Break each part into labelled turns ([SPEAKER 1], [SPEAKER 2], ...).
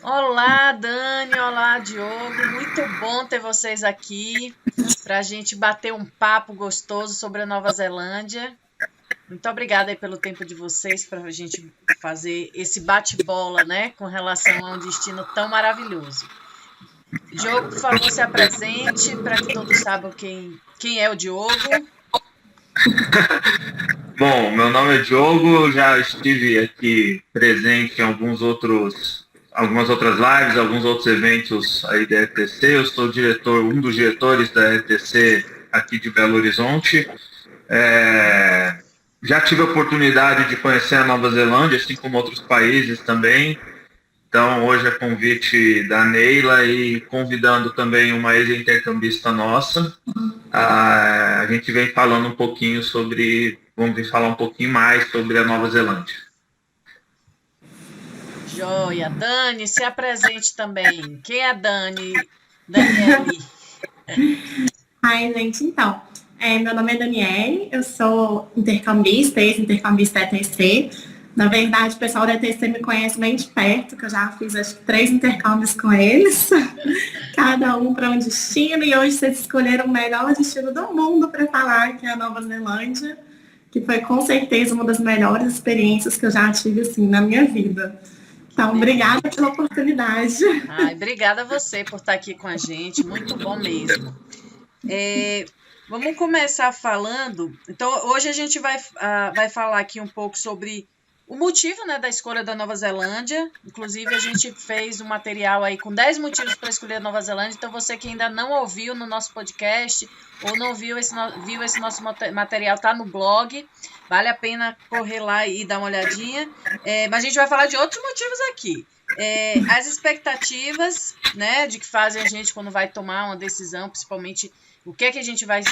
[SPEAKER 1] Olá, Dani, olá, Diogo. Muito bom ter vocês aqui para a gente bater um papo gostoso sobre a Nova Zelândia. Muito obrigada aí pelo tempo de vocês para a gente fazer esse bate-bola, né, com relação a um destino tão maravilhoso. Diogo, por favor, se apresente para que todos saibam quem é o Diogo.
[SPEAKER 2] Bom, meu nome é Diogo, eu já estive aqui presente em algumas outras lives, alguns outros eventos aí da ETC. Eu sou um dos diretores da ETC aqui de Belo Horizonte. Já tive a oportunidade de conhecer a Nova Zelândia, assim como outros países também. Então, hoje é convite da Neila e convidando também uma ex-intercambista nossa. A gente vem falando um pouquinho vamos falar um pouquinho mais sobre a Nova Zelândia.
[SPEAKER 1] Joia. Dani, se apresente também. Quem é a Dani? Daniele.
[SPEAKER 3] Ai, gente, então, meu nome é Daniele, eu sou intercambista, ex-intercambista da ETC. Na verdade, o pessoal da ETC me conhece bem de perto, que eu já fiz acho que 3 intercâmbios com eles, cada um para um destino, e hoje vocês escolheram o melhor destino do mundo para falar, que é a Nova Zelândia, que foi com certeza uma das melhores experiências que eu já tive assim, na minha vida. Então, obrigada pela oportunidade.
[SPEAKER 1] Obrigada a você por estar aqui com a gente, muito bom mesmo. Vamos começar falando. Então, hoje a gente vai falar aqui um pouco sobre o motivo, né, da escolha da Nova Zelândia. Inclusive, a gente fez um material aí com 10 motivos para escolher a Nova Zelândia. Então, você que ainda não ouviu no nosso podcast ou não viu viu esse nosso material, tá no blog. Vale a pena correr lá e dar uma olhadinha. Mas a gente vai falar de outros motivos aqui. As expectativas, né, de que fazem a gente quando vai tomar uma decisão, principalmente o que é que a gente vai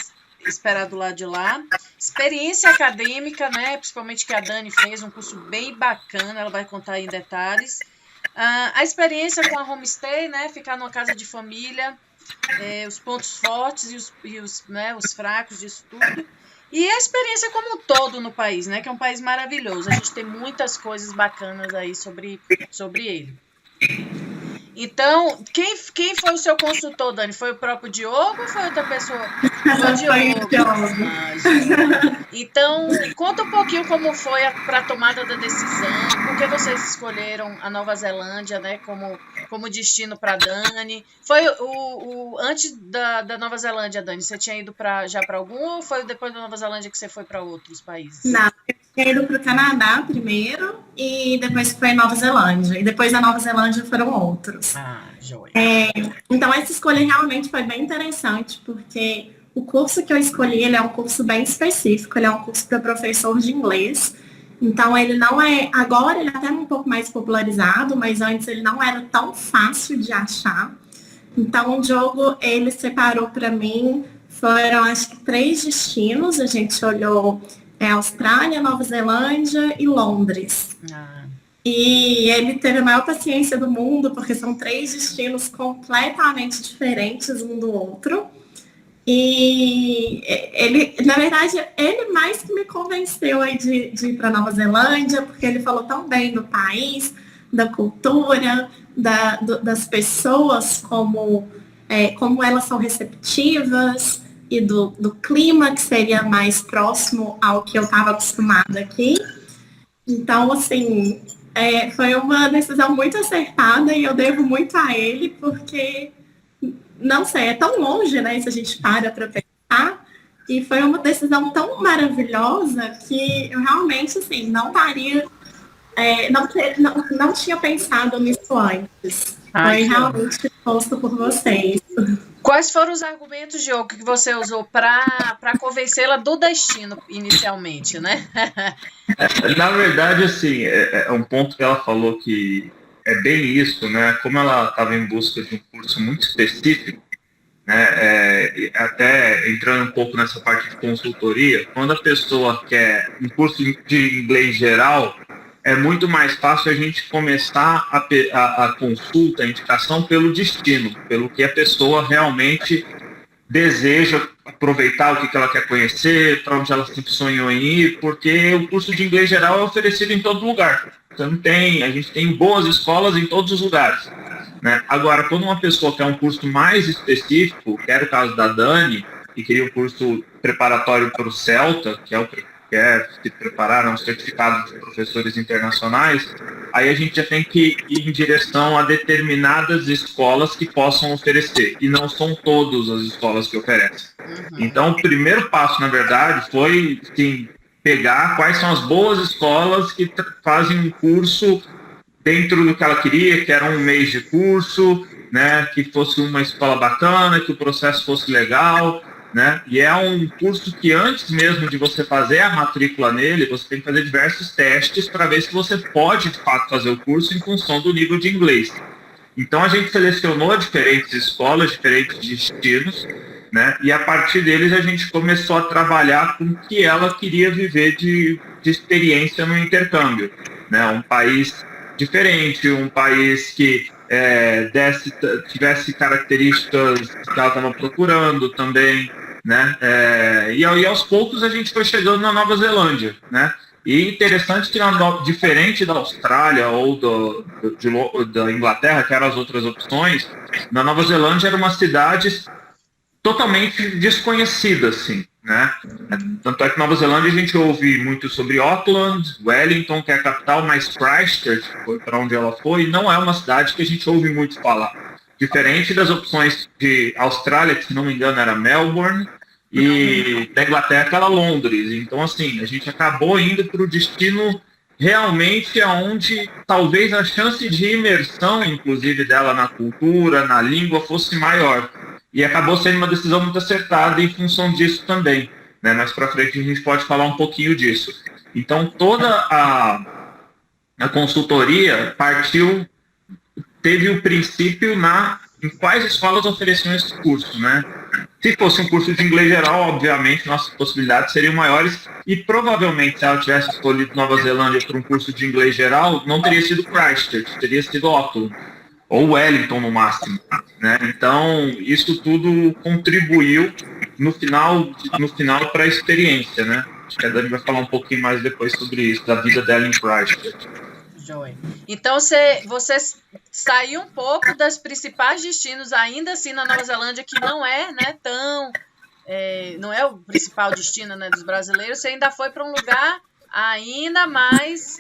[SPEAKER 1] esperar do lado de lá. Experiência acadêmica, né, principalmente que a Dani fez, um curso bem bacana, ela vai contar aí em detalhes. A experiência com a homestay, né, ficar numa casa de família, os pontos fortes e os fracos disso tudo. E a experiência como um todo no país, né, que é um país maravilhoso. A gente tem muitas coisas bacanas aí sobre ele. Então, quem foi o seu consultor, Dani? Foi o próprio Diogo ou foi outra pessoa?
[SPEAKER 3] Foi o Diogo.
[SPEAKER 1] Então, conta um pouquinho como foi para a tomada da decisão, por que vocês escolheram a Nova Zelândia, né, como destino para Dani. Foi antes da Nova Zelândia, Dani, você tinha ido já para algum ou foi depois da Nova Zelândia que você foi para outros países?
[SPEAKER 3] Não, eu tinha ido para o Canadá primeiro e depois foi a Nova Zelândia. E depois da Nova Zelândia foram outros.
[SPEAKER 1] Joia.
[SPEAKER 3] Então, essa escolha realmente foi bem interessante, porque o curso que eu escolhi, ele é um curso bem específico, ele é um curso para professor de inglês. Então, ele não é... Agora, ele é até um pouco mais popularizado, mas antes ele não era tão fácil de achar. Então, o Diogo, ele separou para mim, foram acho que 3 destinos. A gente olhou Austrália, Nova Zelândia e Londres. E ele teve a maior paciência do mundo, porque são 3 destinos completamente diferentes um do outro. E ele, na verdade, ele mais que me convenceu aí de ir para Nova Zelândia, porque ele falou tão bem do país, da cultura, das pessoas, como elas são receptivas, e do clima, que seria mais próximo ao que eu estava acostumada aqui. Então, assim, foi uma decisão muito acertada e eu devo muito a ele, porque, não sei, é tão longe, né, se a gente para pensar, e foi uma decisão tão maravilhosa que eu realmente, assim, não daria, não tinha pensado nisso antes. Foi realmente posto por vocês.
[SPEAKER 1] Quais foram os argumentos, Diogo, que você usou para convencê-la do destino inicialmente, né?
[SPEAKER 2] Na verdade, assim, é um ponto que ela falou que é bem isso, né? Como ela estava em busca de um curso muito específico, né? Até entrando um pouco nessa parte de consultoria, quando a pessoa quer um curso de inglês geral, é muito mais fácil a gente começar a consulta, a indicação pelo destino, pelo que a pessoa realmente deseja aproveitar, o que ela quer conhecer, para onde ela sempre sonhou em ir, porque o curso de inglês geral é oferecido em todo lugar. A gente tem boas escolas em todos os lugares. né? Agora, quando uma pessoa quer um curso mais específico, que era o caso da Dani, que queria um curso preparatório para o CELTA, que é o que quer se preparar, um certificado de professores internacionais, aí a gente já tem que ir em direção a determinadas escolas que possam oferecer, e não são todas as escolas que oferecem. Então, o primeiro passo, na verdade, foi, sim, pegar quais são as boas escolas que fazem um curso dentro do que ela queria, que era um mês de curso, né, que fosse uma escola bacana, que o processo fosse legal, né, e é um curso que antes mesmo de você fazer a matrícula nele, você tem que fazer diversos testes para ver se você pode, de fato, fazer o curso em função do nível de inglês. Então, a gente selecionou diferentes escolas, diferentes destinos, né, e a partir deles a gente começou a trabalhar com o que ela queria viver de experiência no intercâmbio, né, um país diferente, um país que tivesse características que ela estava procurando também, né? E aos poucos a gente foi chegando na Nova Zelândia, né? E interessante que, diferente da Austrália ou da Inglaterra, que eram as outras opções, na Nova Zelândia era uma cidade totalmente desconhecida, assim, né? Tanto é que Nova Zelândia a gente ouve muito sobre Auckland, Wellington, que é a capital, mas Christchurch, foi para onde ela foi, não é uma cidade que a gente ouve muito falar. Diferente das opções de Austrália, que se não me engano era Melbourne, e da Inglaterra que era Londres. Então, assim, a gente acabou indo para o destino realmente onde talvez a chance de imersão, inclusive dela na cultura, na língua, fosse maior. E acabou sendo uma decisão muito acertada em função disso também, né? Mais para frente a gente pode falar um pouquinho disso. Então, toda a consultoria teve o princípio em quais escolas ofereciam esse curso, né? Se fosse um curso de inglês geral, obviamente, nossas possibilidades seriam maiores e provavelmente, se ela tivesse escolhido Nova Zelândia para um curso de inglês geral, não teria sido Christchurch, teria sido Auckland ou Wellington no máximo, né? Então, isso tudo contribuiu no final para a experiência, né? Acho que a Dani vai falar um pouquinho mais depois sobre isso, da vida dela em Christchurch.
[SPEAKER 1] Joia. Então, você saiu um pouco dos principais destinos, ainda assim, na Nova Zelândia, que não é, né, não é o principal destino, né, dos brasileiros, você ainda foi para um lugar ainda mais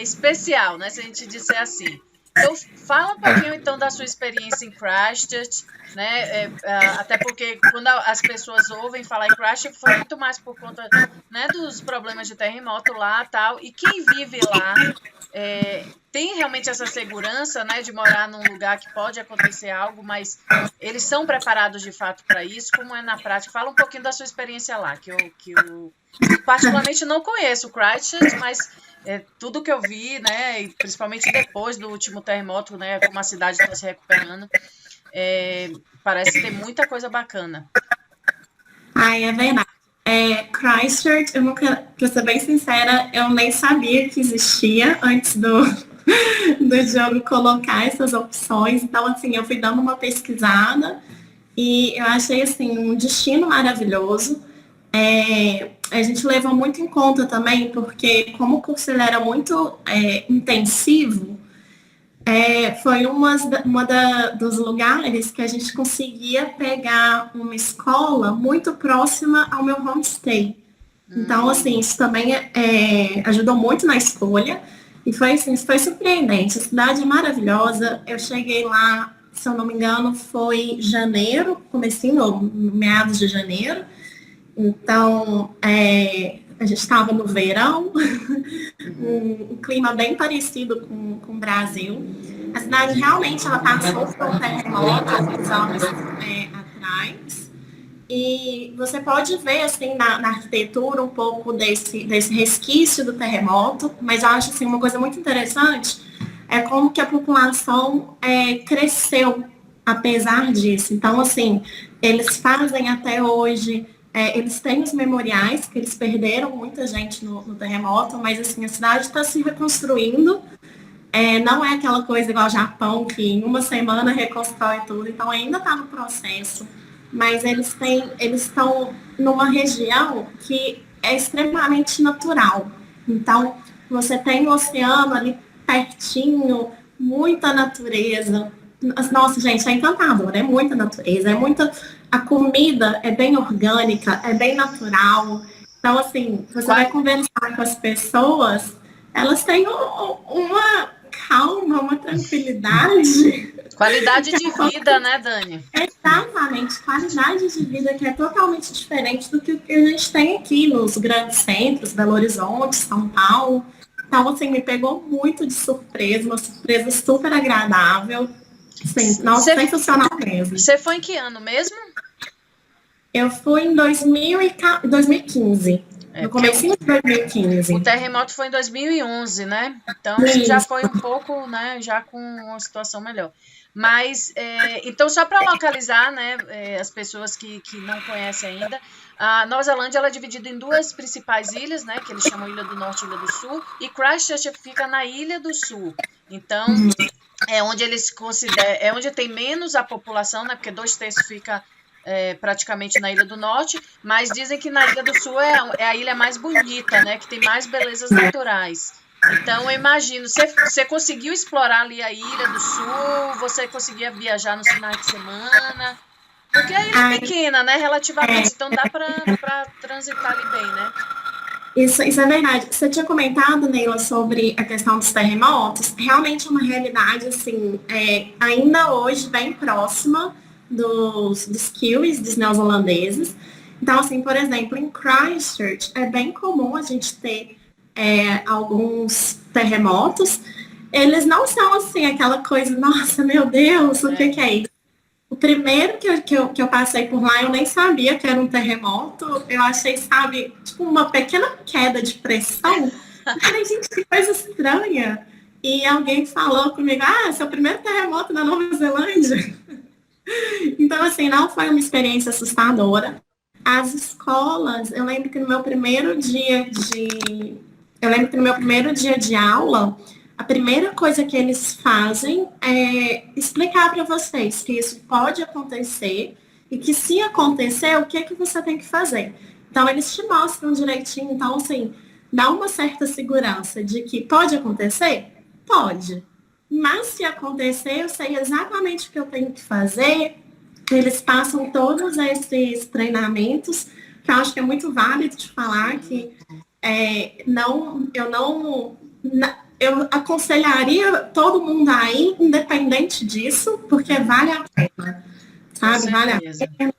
[SPEAKER 1] especial, né, se a gente disser assim. Então, fala um pouquinho, então, da sua experiência em Christchurch, né? Até porque quando as pessoas ouvem falar em Christchurch, foi muito mais por conta, né, dos problemas de terremoto lá e tal. E quem vive lá tem realmente essa segurança, né, de morar num lugar que pode acontecer algo, mas eles são preparados de fato para isso? Como é na prática? Fala um pouquinho da sua experiência lá, que eu particularmente não conheço Christchurch, mas tudo que eu vi, né, e principalmente depois do último terremoto, né, como a cidade está se recuperando, parece ter muita coisa bacana.
[SPEAKER 3] É verdade. Christchurch, pra ser bem sincera, eu nem sabia que existia antes do jogo colocar essas opções. Então, assim, eu fui dando uma pesquisada e eu achei, assim, um destino maravilhoso. A gente levou muito em conta também, porque como o curso ele era muito intensivo, foi dos lugares que a gente conseguia pegar uma escola muito próxima ao meu homestay. Então, assim, isso também ajudou muito na escolha. E foi surpreendente. A cidade é maravilhosa. Eu cheguei lá, se eu não me engano, foi janeiro, comecinho, meados de janeiro. Então, a gente estava no verão, um clima bem parecido com o Brasil. A cidade realmente ela passou por um terremoto alguns anos atrás. E você pode ver assim, na arquitetura um pouco desse resquício do terremoto, mas eu acho assim, uma coisa muito interessante é como que a população cresceu apesar disso. Então, assim, eles fazem até hoje... eles têm os memoriais, que eles perderam muita gente no terremoto, mas assim, a cidade está se reconstruindo. Não é aquela coisa igual ao Japão, que em uma semana reconstrói tudo, então ainda está no processo. Mas eles estão numa região que é extremamente natural. Então, você tem o oceano ali pertinho, muita natureza. Nossa, gente, é encantador, é muita natureza, a comida é bem orgânica, é bem natural. Então, assim, você vai conversar com as pessoas, elas têm uma calma, uma tranquilidade.
[SPEAKER 1] Qualidade de vida, né, Dani?
[SPEAKER 3] Exatamente, qualidade de vida que é totalmente diferente do que a gente tem aqui nos grandes centros, Belo Horizonte, São Paulo. Então, assim, me pegou muito de surpresa, uma surpresa super agradável. Sim, nossa, sensacional mesmo.
[SPEAKER 1] Você foi em que ano mesmo?
[SPEAKER 3] Eu fui em 2015. No comecinho de 2015.
[SPEAKER 1] O terremoto foi em 2011, né? Então, você já foi um pouco, né, já com uma situação melhor. Mas, então, só para localizar, né, as pessoas que não conhecem ainda, a Nova Zelândia ela é dividida em duas principais ilhas, né, que eles chamam Ilha do Norte e Ilha do Sul, e Christchurch fica na Ilha do Sul. Então, é onde eles consideram, é onde tem menos a população, né, porque 2/3 fica praticamente na Ilha do Norte, mas dizem que na Ilha do Sul é a ilha mais bonita, né, que tem mais belezas naturais. Então, eu imagino, você conseguiu explorar ali a Ilha do Sul, você conseguia viajar nos finais de semana, porque a ilha é pequena, né, relativamente, então dá para transitar ali bem, né?
[SPEAKER 3] Isso é verdade. Você tinha comentado, Neila, sobre a questão dos terremotos. Realmente é uma realidade, assim, ainda hoje bem próxima dos kiwis, dos neozelandeses. Então, assim, por exemplo, em Christchurch, é bem comum a gente ter alguns terremotos. Eles não são, assim, aquela coisa, nossa, meu Deus, o que é isso? O primeiro que eu passei por lá, eu nem sabia que era um terremoto. Eu achei, sabe, tipo uma pequena queda de pressão. Eu falei, gente, que coisa estranha. E alguém falou comigo, esse é o primeiro terremoto na Nova Zelândia. Então, assim, não foi uma experiência assustadora. As escolas, eu lembro que no meu primeiro dia de aula, a primeira coisa que eles fazem é explicar para vocês que isso pode acontecer e que se acontecer, o que você tem que fazer. Então, eles te mostram direitinho. Então, assim, dá uma certa segurança de que pode acontecer? Pode. Mas se acontecer, eu sei exatamente o que eu tenho que fazer. Eles passam todos esses treinamentos, que eu acho que é muito válido de falar que eu aconselharia todo mundo aí, independente disso, porque vale a pena, sabe? Vale a pena.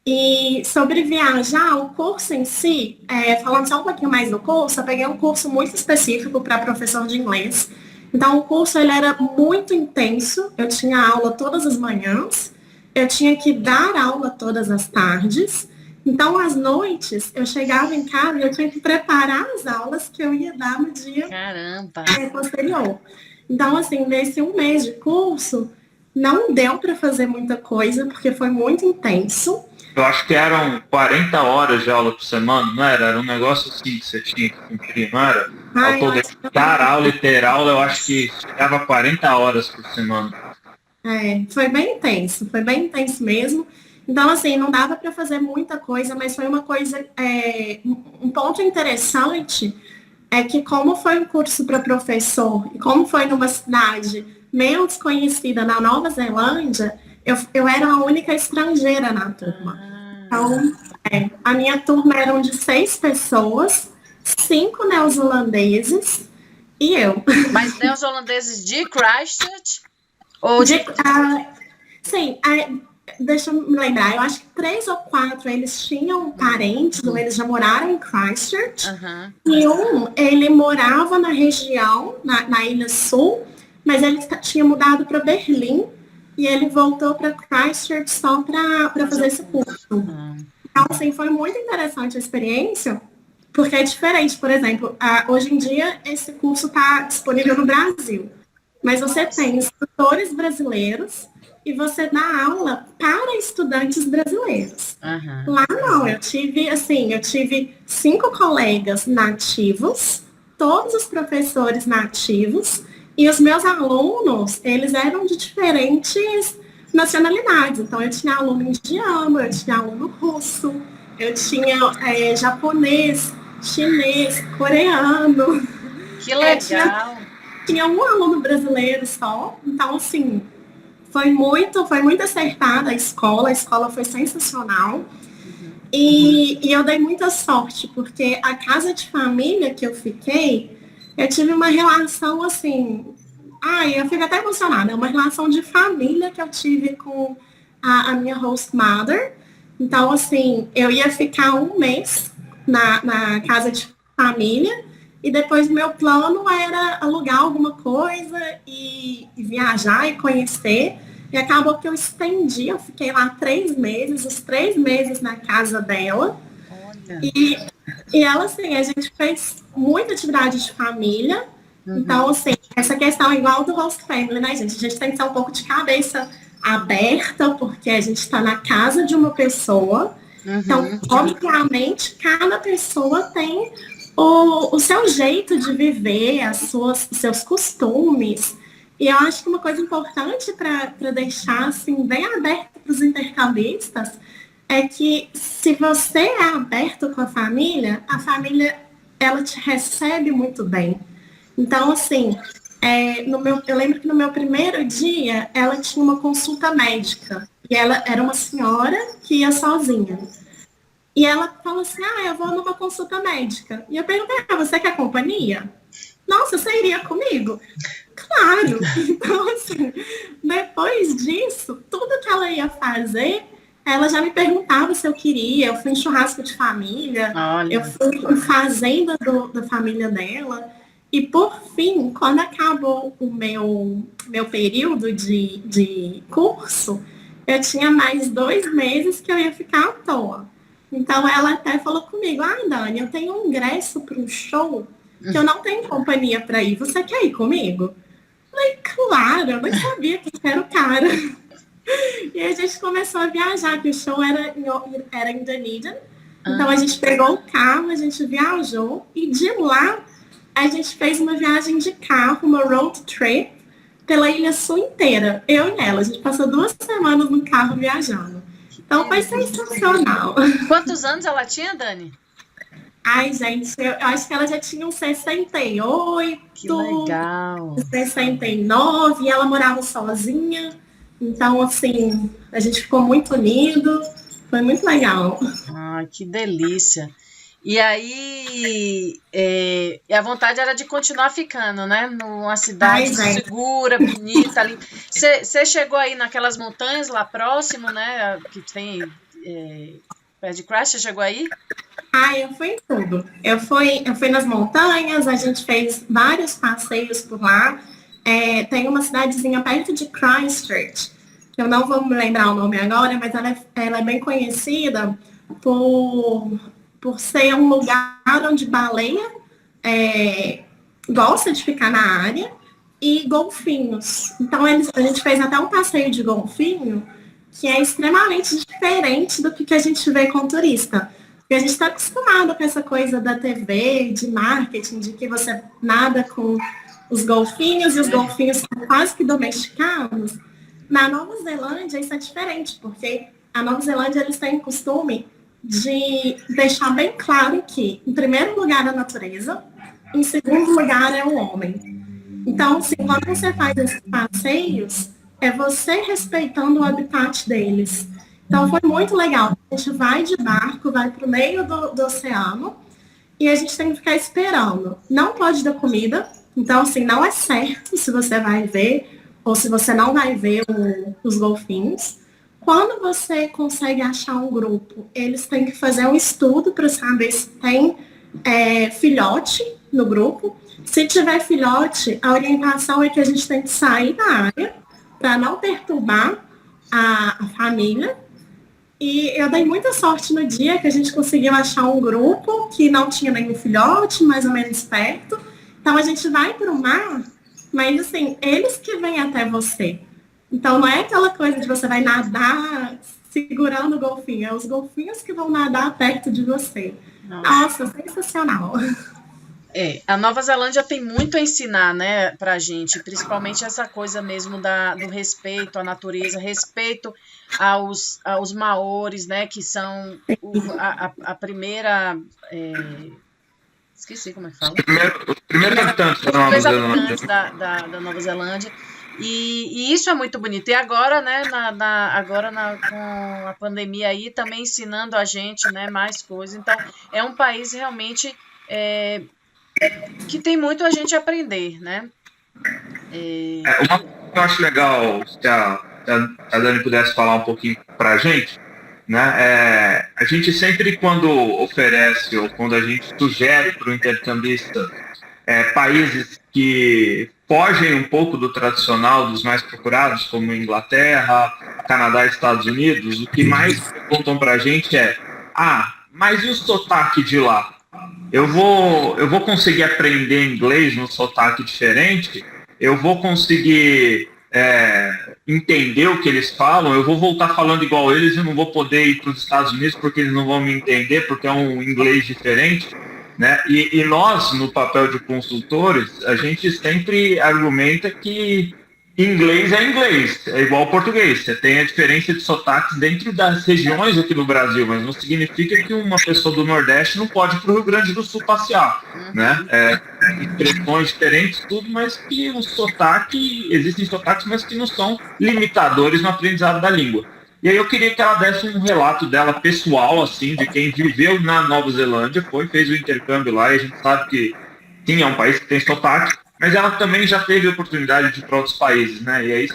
[SPEAKER 3] E sobre viajar, o curso em si, falando só um pouquinho mais do curso, eu peguei um curso muito específico para professor de inglês. Então, o curso ele era muito intenso, eu tinha aula todas as manhãs, eu tinha que dar aula todas as tardes. Então, às noites, eu chegava em casa e eu tinha que preparar as aulas que eu ia dar no dia posterior. Então, assim, nesse 1 mês de curso, não deu para fazer muita coisa, porque foi muito intenso.
[SPEAKER 2] Eu acho que eram 40 horas de aula por semana, não era? Era um negócio assim que você tinha que cumprir, não era? Ao todo, dar aula e ter aula, eu acho que chegava a 40 horas por semana.
[SPEAKER 3] Foi bem intenso mesmo. Então, assim, não dava para fazer muita coisa, mas foi uma coisa, um ponto interessante é que como foi um curso para professor e como foi numa cidade menos conhecida na Nova Zelândia, eu era a única estrangeira na turma. Então, a minha turma eram de 6 pessoas, 5 neozelandeses e eu.
[SPEAKER 1] Mas neozelandeses de Christchurch?
[SPEAKER 3] Sim, deixa eu me lembrar, eu acho que 3 ou 4 eles tinham parentes, ou eles já moraram em Christchurch. E ele morava na região, na Ilha Sul, mas ele tinha mudado para Berlim e ele voltou para Christchurch só para fazer esse curso. Então, assim, foi muito interessante a experiência, porque é diferente. Por exemplo, hoje em dia esse curso está disponível no Brasil, mas você tem instrutores brasileiros e você dá aula para estudantes brasileiros. Lá não, eu tive 5 colegas nativos, todos os professores nativos, e os meus alunos, eles eram de diferentes nacionalidades. Então, eu tinha aluno indiano, eu tinha aluno russo, eu tinha japonês, chinês, coreano.
[SPEAKER 1] Que legal!
[SPEAKER 3] Tinha um aluno brasileiro só. Então, assim, foi muito acertada a escola foi sensacional. E eu dei muita sorte, porque a casa de família que eu fiquei, eu tive uma relação assim, eu fico até emocionada, uma relação de família que eu tive com a minha host mother. Então, assim, eu ia ficar um mês na casa de família, e depois meu plano era alugar alguma coisa e viajar e conhecer. E acabou que eu estendi, eu fiquei lá 3 meses, os 3 meses na casa dela.
[SPEAKER 1] Olha.
[SPEAKER 3] E ela, assim, a gente fez muita atividade de família. Então, assim, essa questão é igual do host family, né, gente? A gente tem que ter um pouco de cabeça aberta, porque a gente está na casa de uma pessoa. Então, obviamente, cada pessoa tem o seu jeito de viver, os seus costumes. E eu acho que uma coisa importante para deixar assim, bem aberto para os intercambistas é que se você é aberto com a família ela te recebe muito bem. Então, assim, eu lembro que no meu primeiro dia ela tinha uma consulta médica e ela era uma senhora que ia sozinha. E ela falou assim, eu vou numa consulta médica. E eu perguntei, você quer companhia? Nossa, você iria comigo? Claro. Então, assim, depois disso, tudo que ela ia fazer, ela já me perguntava se eu queria. Eu fui em churrasco de família, eu fui em fazenda da família dela. E, por fim, quando acabou o meu período de curso, eu tinha mais 2 meses que eu ia ficar à toa. Então, ela até falou comigo, Dani, eu tenho um ingresso para um show que eu não tenho companhia para ir. Você quer ir comigo? Falei, claro, eu nem sabia que era o cara. E a gente começou a viajar, que o show era em Dunedin. Então a gente pegou o carro, a gente viajou e de lá a gente fez uma viagem de carro, uma road trip, pela Ilha Sul inteira. Eu e ela, a gente passou 2 semanas no carro viajando. Então foi sensacional.
[SPEAKER 1] Quantos anos ela tinha, Dani?
[SPEAKER 3] Ai, gente, eu acho que ela já tinha uns 68.
[SPEAKER 1] Que legal.
[SPEAKER 3] 69, e ela morava sozinha. Então, assim, a gente ficou muito unido. Foi muito legal.
[SPEAKER 1] Que delícia. E aí, a vontade era de continuar ficando, né? Numa cidade segura, bonita ali. Você chegou aí naquelas montanhas lá próximo, né? Que tem perto de Christchurch, você chegou aí?
[SPEAKER 3] Eu fui em tudo. Eu fui nas montanhas, a gente fez vários passeios por lá. Tem uma cidadezinha perto de Christchurch, que eu não vou me lembrar o nome agora, mas ela é bem conhecida por ser um lugar onde baleia gosta de ficar na área e golfinhos. Então, a gente fez até um passeio de golfinho que é extremamente diferente do que a gente vê com turista. Porque a gente está acostumado com essa coisa da TV, de marketing, de que você nada com os golfinhos e os golfinhos são quase que domesticados. Na Nova Zelândia isso é diferente, porque a Nova Zelândia eles têm o costume de deixar bem claro que, em primeiro lugar, a natureza, em segundo lugar, é o homem. Então, assim, quando você faz esses passeios, é você respeitando o habitat deles. Então, foi muito legal. A gente vai de barco, vai para o meio do oceano, e a gente tem que ficar esperando. Não pode dar comida, então, assim, não é certo se você vai ver ou se você não vai ver os golfinhos. Quando você consegue achar um grupo, eles têm que fazer um estudo para saber se tem filhote no grupo. Se tiver filhote, a orientação é que a gente tem que sair da área para não perturbar a família. E eu dei muita sorte no dia que a gente conseguiu achar um grupo que não tinha nenhum filhote, mais ou menos perto. Então a gente vai para o mar, mas assim, eles que vêm até você. Então não é aquela coisa de você vai nadar segurando o golfinho, é os golfinhos que vão nadar perto de você. Nossa, sensacional.
[SPEAKER 1] A Nova Zelândia tem muito a ensinar, né, pra gente, principalmente essa coisa mesmo do respeito à natureza, respeito aos maores, né, que são a primeira... esqueci como é que fala.
[SPEAKER 2] Os primeiros habitantes da Nova Zelândia.
[SPEAKER 1] Da Nova Zelândia. E isso é muito bonito. E agora, né, com a pandemia aí, também ensinando a gente, né, mais coisas. Então, é um país realmente que tem muito a gente aprender, né?
[SPEAKER 2] Uma coisa que eu acho legal, se a Dani pudesse falar um pouquinho para a gente, né? A gente sempre, quando oferece ou quando a gente sugere para o intercambista países que fogem um pouco do tradicional, dos mais procurados, como Inglaterra, Canadá e Estados Unidos, o que mais perguntam para a gente mas e o sotaque de lá? Eu vou conseguir aprender inglês no sotaque diferente? Eu vou conseguir entender o que eles falam? Eu vou voltar falando igual eles e não vou poder ir para os Estados Unidos porque eles não vão me entender, porque é um inglês diferente? Né? E nós, no papel de consultores, a gente sempre argumenta que inglês é inglês, é igual ao português. Você tem a diferença de sotaques dentro das regiões aqui no Brasil, mas não significa que uma pessoa do Nordeste não pode ir para o Rio Grande do Sul passear. Né? Expressões diferentes, tudo, mas que o sotaque, existem sotaques, mas que não são limitadores no aprendizado da língua. E aí eu queria que ela desse um relato dela pessoal, assim, de quem viveu na Nova Zelândia, fez o intercâmbio lá, e a gente sabe que sim, é um país que tem sotaque, mas ela também já teve a oportunidade de ir para outros países, né? E aí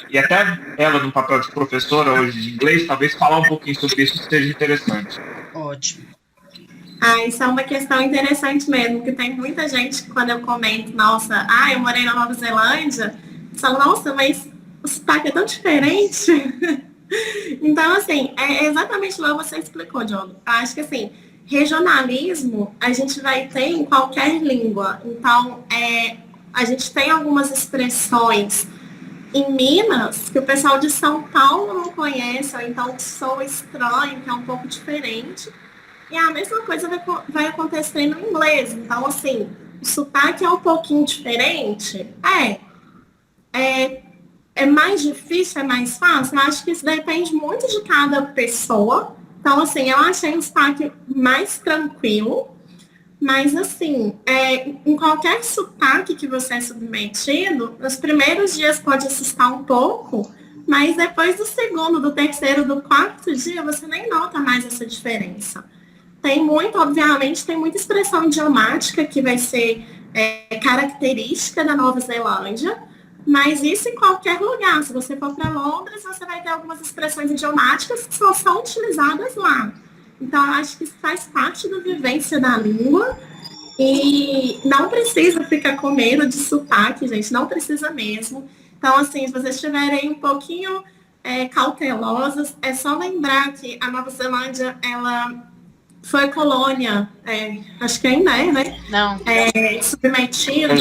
[SPEAKER 2] e até ela no papel de professora hoje de inglês, talvez falar um pouquinho sobre isso seja interessante.
[SPEAKER 1] Ótimo.
[SPEAKER 3] Isso é uma questão interessante mesmo, que tem muita gente que quando eu comento, nossa, eu morei na Nova Zelândia, fala, nossa, mas o sotaque é tão diferente. Então, assim, é exatamente lá você explicou, John. Eu acho que, assim, regionalismo a gente vai ter em qualquer língua. Então, a gente tem algumas expressões em Minas que o pessoal de São Paulo não conhece, ou então soa estranho, que é um pouco diferente. E a mesma coisa vai acontecer no inglês. Então, assim, o sotaque é um pouquinho diferente. É mais difícil, é mais fácil? Eu acho que isso depende muito de cada pessoa. Então, assim, eu achei um sotaque mais tranquilo. Mas, assim, em qualquer sotaque que você é submetido, nos primeiros dias pode assustar um pouco, mas depois do segundo, do terceiro, do quarto dia, você nem nota mais essa diferença. Obviamente, tem muita expressão idiomática que vai ser característica da Nova Zelândia, mas isso em qualquer lugar. Se você for para Londres, você vai ter algumas expressões idiomáticas que só são utilizadas lá. Então, eu acho que isso faz parte da vivência da língua e não precisa ficar com medo de sotaque, gente, não precisa mesmo. Então, assim, se vocês estiverem um pouquinho cautelosos, é só lembrar que a Nova Zelândia, ela foi colônia, acho que ainda né?
[SPEAKER 1] Não.
[SPEAKER 3] Submetido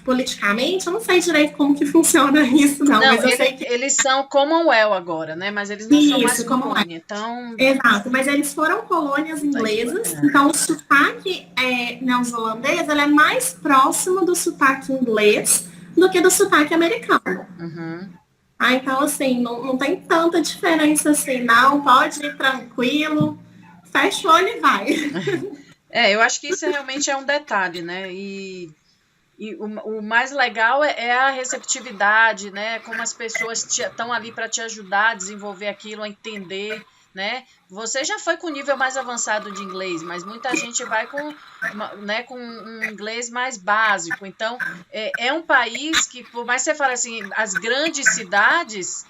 [SPEAKER 3] politicamente, eu não sei direito como que funciona isso, não. Mas eu sei que
[SPEAKER 1] eles são Commonwealth agora, né? Mas eles não são mais colônia, então...
[SPEAKER 3] Exato, mas eles foram colônias inglesas, então o sotaque neozelandês ele é mais próximo do sotaque inglês do que do sotaque americano.
[SPEAKER 1] Uhum.
[SPEAKER 3] Então, assim, não tem tanta diferença assim, não. Pode ir tranquilo, fecha o olho e vai.
[SPEAKER 1] Eu acho que isso realmente é um detalhe, né? E o mais legal é a receptividade, né? Como as pessoas estão ali para te ajudar a desenvolver aquilo, a entender, né? Você já foi com um nível mais avançado de inglês, mas muita gente vai com um inglês mais básico. Então, é um país que, por mais que você fale assim, as grandes cidades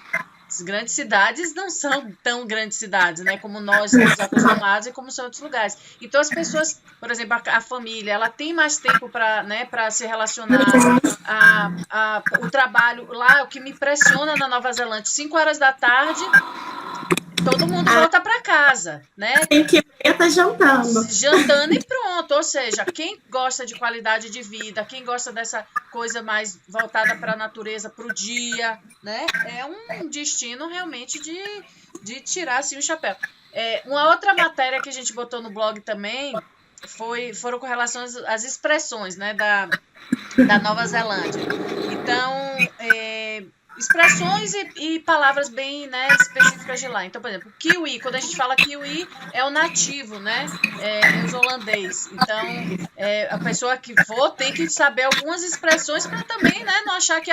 [SPEAKER 1] não são tão grandes cidades, né? Como nós estamos acostumados e como são outros lugares. Então, as pessoas, por exemplo, a família, ela tem mais tempo para se relacionar. O trabalho lá, o que me impressiona na Nova Zelândia, 5 horas da tarde, todo mundo volta para casa, né?
[SPEAKER 3] Tem que estar jantando.
[SPEAKER 1] Jantando e pronto. Ou seja, quem gosta de qualidade de vida, quem gosta dessa coisa mais voltada para a natureza, para o dia, né? É um destino realmente de tirar assim, o chapéu. Uma outra matéria que a gente botou no blog também foram com relação às expressões, né, da Nova Zelândia. Então, expressões e palavras bem, né, específicas de lá. Então, por exemplo, kiwi, quando a gente fala kiwi, é o nativo, né? É os holandês. Então, a pessoa que for tem que saber algumas expressões para também, né, não achar que,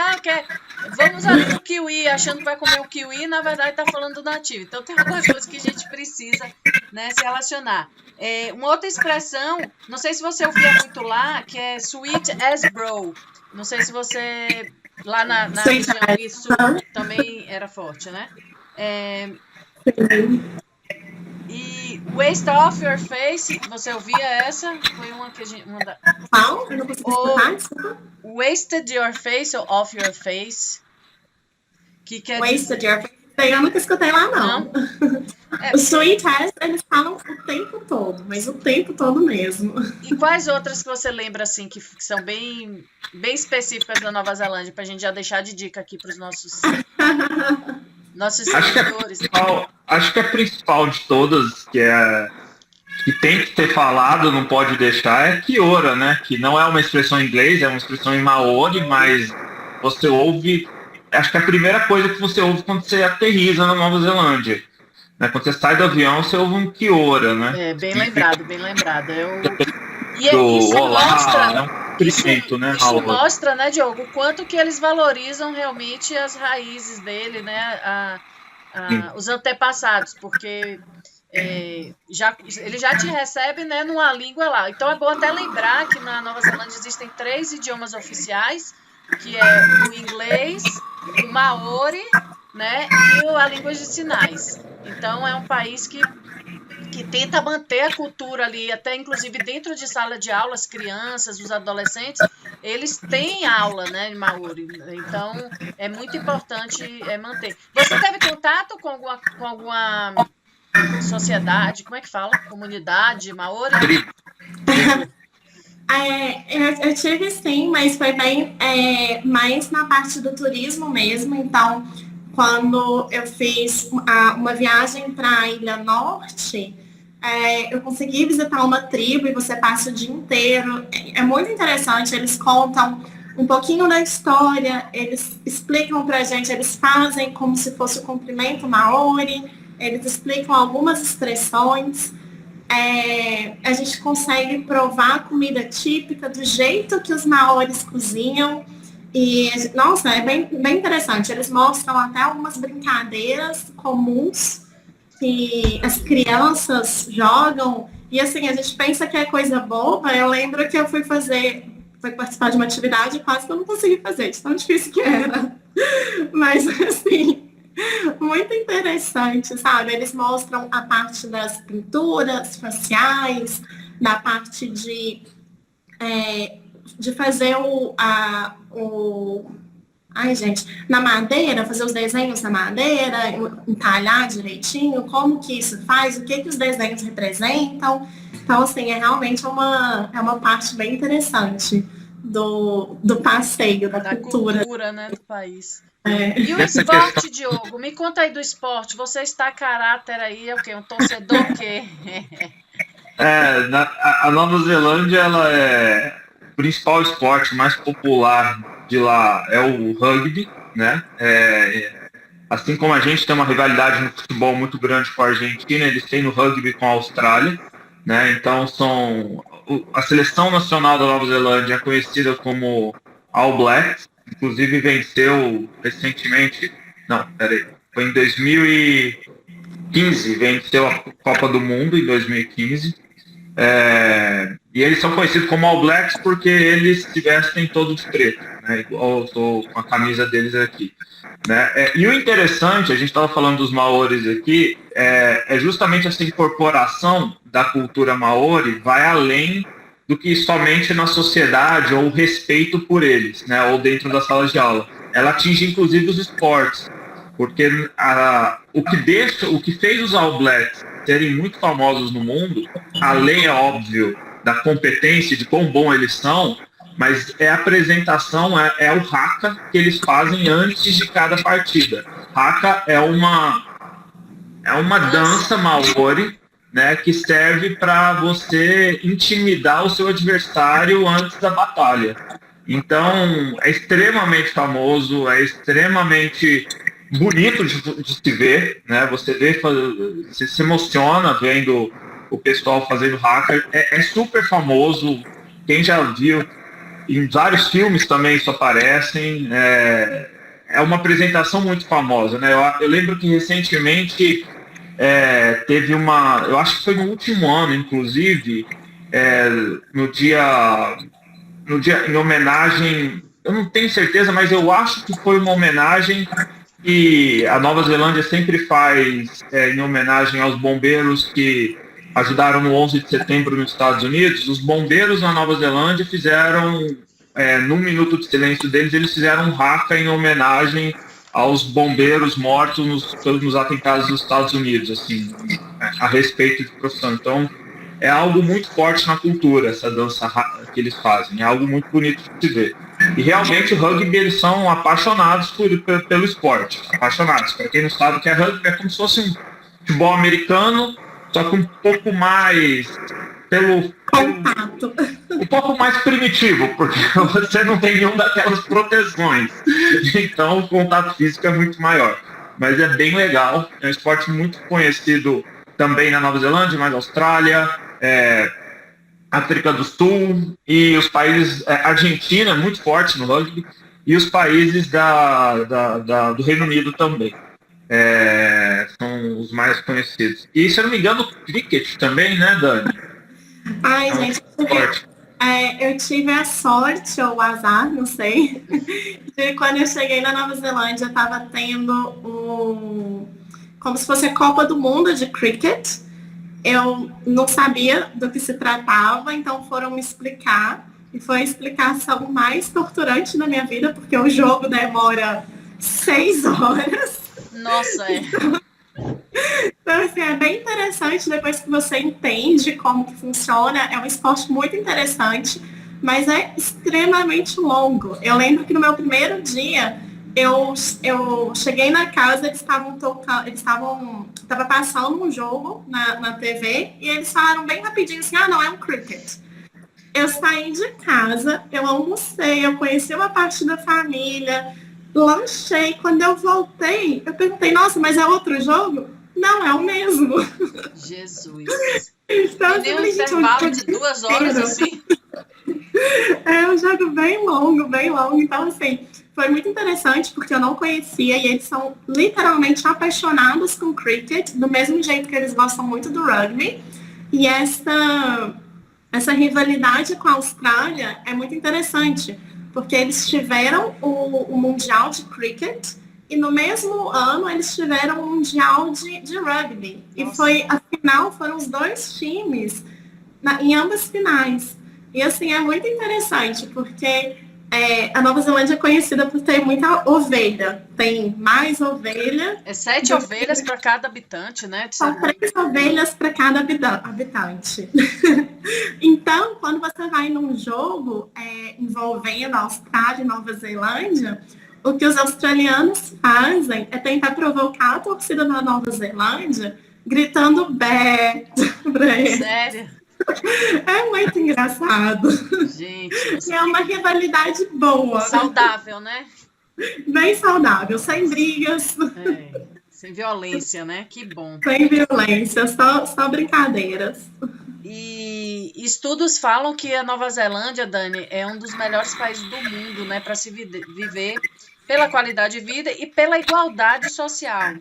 [SPEAKER 1] vamos ali no kiwi, achando que vai comer o kiwi, na verdade está falando do nativo. Então, tem algumas coisas que a gente precisa, né, se relacionar. Uma outra expressão, não sei se você ouvia muito lá, que é sweet as bro. Não sei se você... Lá na região sul também era forte, né? E waste off your face, você ouvia essa? Foi uma que a gente...
[SPEAKER 3] Qual? Eu não consegui escutar.
[SPEAKER 1] Wasted your face ou off your face? Que quer
[SPEAKER 3] wasted your face. Eu nunca escutei lá, não. O sweet as, eles falam o tempo todo, mas o tempo todo mesmo.
[SPEAKER 1] E quais outras que você lembra, assim, que são bem específicas da Nova Zelândia, pra gente já deixar de dica aqui pros nossos seguidores?
[SPEAKER 2] Acho que a principal de todas, que tem que ter falado, não pode deixar, é Kiora, né? Que não é uma expressão em inglês, é uma expressão em Maori, mas você ouve... Acho que a primeira coisa que você ouve quando você aterriza na Nova Zelândia. Né? Quando você sai do avião, você ouve um Kiora, né?
[SPEAKER 1] Bem lembrado.
[SPEAKER 2] Isso
[SPEAKER 1] mostra, né, Diogo, o quanto que eles valorizam realmente as raízes dele, né? Os antepassados, porque ele já te recebe, né, numa língua lá. Então é bom até lembrar que na Nova Zelândia existem 3 idiomas oficiais, que é o inglês, o maori, né, e a língua de sinais. Então é um país que tenta manter a cultura ali, até inclusive dentro de sala de aula, as crianças, os adolescentes, eles têm aula, né, de maori. Então é muito importante manter. Você teve contato com alguma sociedade, como é que fala? Comunidade maori?
[SPEAKER 3] Eu tive sim, mas foi bem mais na parte do turismo mesmo. Então, quando eu fiz uma viagem para a Ilha Norte, eu consegui visitar uma tribo e você passa o dia inteiro. É muito interessante, eles contam um pouquinho da história, eles explicam pra gente, eles fazem como se fosse o cumprimento maori, eles explicam algumas expressões. A gente consegue provar a comida típica do jeito que os maoris cozinham. E, nossa, é bem interessante. Eles mostram até algumas brincadeiras comuns que as crianças jogam. E assim, a gente pensa que é coisa boba. Eu lembro que eu fui participar de uma atividade e quase que eu não consegui fazer, de tão difícil que era. Mas, assim, muito interessante, sabe? Eles mostram a parte das pinturas faciais, da parte de fazer na madeira, fazer os desenhos na madeira, entalhar direitinho, como que isso faz, o que os desenhos representam. Então, assim, realmente uma parte bem interessante do passeio, da cultura.
[SPEAKER 1] Né, do país. E o esporte, Diogo? Me conta aí do esporte. Você está a caráter aí, é o quê? Um torcedor o quê?
[SPEAKER 2] A Nova Zelândia, ela o principal esporte mais popular de lá é o rugby, né? Assim como a gente tem uma rivalidade no futebol muito grande com a Argentina, eles têm no rugby com a Austrália, né? Então a seleção nacional da Nova Zelândia é conhecida como All Blacks, inclusive venceu recentemente, foi em 2015, venceu a Copa do Mundo em 2015. E eles são conhecidos como All Blacks porque eles se vestem todos de preto, né? Igual eu estou com a camisa deles aqui, né? E o interessante, a gente estava falando dos maoris aqui, é justamente essa incorporação da cultura maori vai além do que somente na sociedade ou o respeito por eles, né? Ou dentro das salas de aula. Ela atinge inclusive os esportes, porque o que fez os All Blacks serem muito famosos no mundo, além, é óbvio, da competência, de quão bom eles são, mas a apresentação, é o haka que eles fazem antes de cada partida. Haka é uma dança maori, né, que serve para você intimidar o seu adversário antes da batalha. Então, é extremamente famoso, é extremamente bonito de se ver, né? Você se emociona vendo o pessoal fazendo hacker. É super famoso, quem já viu, em vários filmes também isso aparecem. É uma apresentação muito famosa, né? Eu lembro que recentemente teve eu acho que foi no último ano, inclusive, é, no dia em homenagem, eu não tenho certeza, mas eu acho que foi uma homenagem que a Nova Zelândia sempre faz em homenagem aos bombeiros que ajudaram no 11 de setembro nos Estados Unidos. Os bombeiros na Nova Zelândia fizeram, num minuto de silêncio deles, eles fizeram um haka em homenagem aos bombeiros mortos nos atentados dos Estados Unidos, assim, a respeito de profissão. Então, é algo muito forte na cultura, essa dança que eles fazem. É algo muito bonito de se ver. E realmente o rugby, eles são apaixonados pelo esporte. Apaixonados. Para quem não sabe o que é rugby, é como se fosse um futebol americano, só que um pouco mais
[SPEAKER 3] Contato.
[SPEAKER 2] um pouco mais primitivo, porque você não tem nenhuma daquelas proteções. Então o contato físico é muito maior. Mas é bem legal. É um esporte muito conhecido também na Nova Zelândia, na Austrália, África do Sul e os países, Argentina é muito forte no rugby, e os países do Reino Unido também. São os mais conhecidos. E, se eu não me engano, o cricket também, né, Dani?
[SPEAKER 3] Ai, gente, eu tive a sorte ou o azar, não sei, de quando eu cheguei na Nova Zelândia, estava tendo como se fosse a Copa do Mundo de cricket. Eu não sabia do que se tratava, então foram me explicar. E foi a explicação mais torturante da minha vida, porque o jogo demora 6 horas.
[SPEAKER 1] Nossa,
[SPEAKER 3] Então, assim, é bem interessante depois que você entende como que funciona. É um esporte muito interessante, mas é extremamente longo. Eu lembro que no meu primeiro dia, eu cheguei na casa, eles estavam tava passando um jogo na TV, e eles falaram bem rapidinho assim, não, é um cricket. Eu saí de casa, eu almocei, eu conheci uma parte da família, lanchei. Quando eu voltei, eu perguntei, nossa, mas é outro jogo? Não, é o mesmo.
[SPEAKER 1] Jesus.
[SPEAKER 3] Então,
[SPEAKER 1] e nem um intervalo de 2 horas assim?
[SPEAKER 3] É um jogo bem longo. Então, assim, foi muito interessante porque eu não conhecia, e eles são literalmente apaixonados com cricket, do mesmo jeito que eles gostam muito do rugby. E essa rivalidade com a Austrália é muito interessante, porque eles tiveram o Mundial de Cricket e no mesmo ano eles tiveram o Mundial de Rugby. Nossa. E a final foram os 2 times em ambas finais. E assim, é muito interessante, porque a Nova Zelândia é conhecida por ter muita ovelha. Tem mais ovelha.
[SPEAKER 1] 7 ovelhas para cada habitante, né?
[SPEAKER 3] São 3 ovelhas para cada habitante. Então, quando você vai num jogo envolvendo a Austrália e Nova Zelândia, o que os australianos fazem é tentar provocar a torcida da Nova Zelândia gritando bé pra eles.
[SPEAKER 1] Sério?
[SPEAKER 3] É muito engraçado.
[SPEAKER 1] Gente,
[SPEAKER 3] é uma rivalidade boa.
[SPEAKER 1] Saudável, né?
[SPEAKER 3] Bem saudável, sem brigas.
[SPEAKER 1] Sem violência, né? Que bom.
[SPEAKER 3] Sem violência, só brincadeiras.
[SPEAKER 1] E estudos falam que a Nova Zelândia, Dani, é um dos melhores países do mundo, né, para se viver, pela qualidade de vida e pela igualdade social.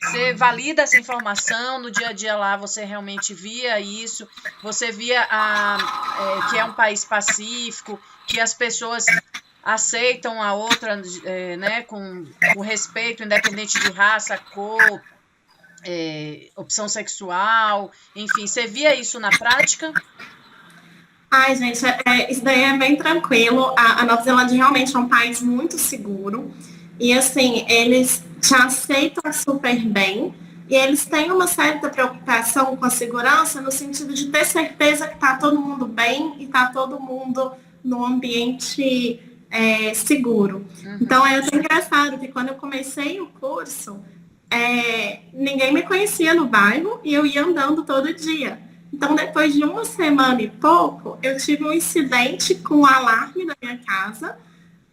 [SPEAKER 1] Você valida essa informação, no dia a dia lá você realmente via isso, você via que é um país pacífico, que as pessoas aceitam a outra, né, com respeito, independente de raça, cor, opção sexual, enfim, você via isso na prática?
[SPEAKER 3] Ai, gente, isso daí é bem tranquilo. A Nova Zelândia realmente é um país muito seguro. E, assim, eles te aceitam super bem. E eles têm uma certa preocupação com a segurança no sentido de ter certeza que está todo mundo bem e está todo mundo no ambiente seguro. Uhum. Então, é até engraçado que quando eu comecei o curso, ninguém me conhecia no bairro e eu ia andando todo dia. Então, depois de uma semana e pouco, eu tive um incidente com o alarme da minha casa.